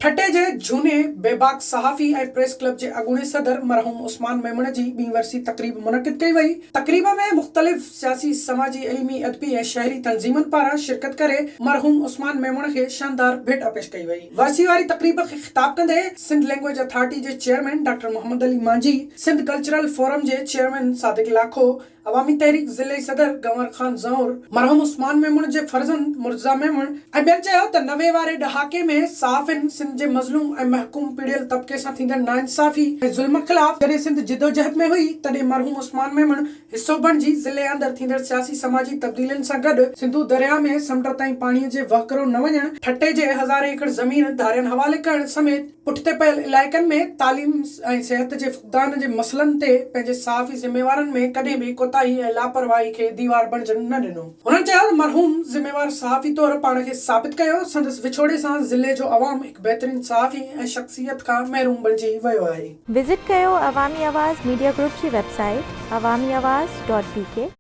ठटे जे झूने बेबाक सहाफ़ी ऐं प्रेस क्लब जे अॻूणे सदर मरहूम उस्मान मेमण जी ॿीं वरसी तक़रीब मुनक़िद कई वई। तक़रीब में मुख़्तलिफ़ सियासी, समाजी, इल्मी, अदबी ऐं शहरी तंज़ीमुनि पारां शिरकत करे मरहूम उस्मान मेमण खे शानदार भेट पेश कई वई। वरसी वारी तक़रीब खे ख़िताब कंदे सिंध लैंग्वेज अथॉरिटी जे चेयरमैन डॉक्टर मोहम्मद अली मांझी, सिंध कल्चरल फोरम जे चेयरमैन सादिक लाखो, अवामी तहरीक ज़िले सदर गंवर खान ज़ौर, मरहूम उस्मान मेमण जे फर्ज़ंद मुर्तज़ा मेमण ऐं ॿियनि चयो त 90 वारे ॾहाके में सहाफ़िन सिंध जे मज़लूम ऐं महकूम पीड़ियल तबके सां थींदड़ नाइंसाफ़ी ऐं ज़ुल्म ख़िलाफ़ जॾहिं सिंध जिदोजहद में हुई, तॾहिं मरहूम उस्मान मेमण हिस्सो बणिजी ज़िले अंदरि थींदड़ सियासी समाजी तब्दीलियुनि सां गॾु सिंधु दरिया में समुंड ताईं पाणीअ जे वहकिरो न वञण, ठटे जे हज़ारे एकड़ ज़मीन धारियनि हवाले करण समेत पुठिते पयल इलाइक़नि में तालीम ऐं सिहत जे फुक़दान जे मसइलनि ते पंहिंजे सहाफ़ी ज़िम्मेवारनि में कॾहिं बि कोताही ऐं लापरवाही खे दीवार बणिजण न ॾिनो। हुननि चयो त मरहूम ज़िम्मेवार सहाफ़ी तौरु पाण खे साबित कयो। संदसि विछोड़े सां ज़िले जो अवाम हिकु बहितरीन सहाफ़ी ऐं शख़्सियत खां महरूम बणिजी वियो आहे। विज़िट कयो अवामी आवाज़ मीडिया ग्रुप जी वेबसाइट awamiawaz.bk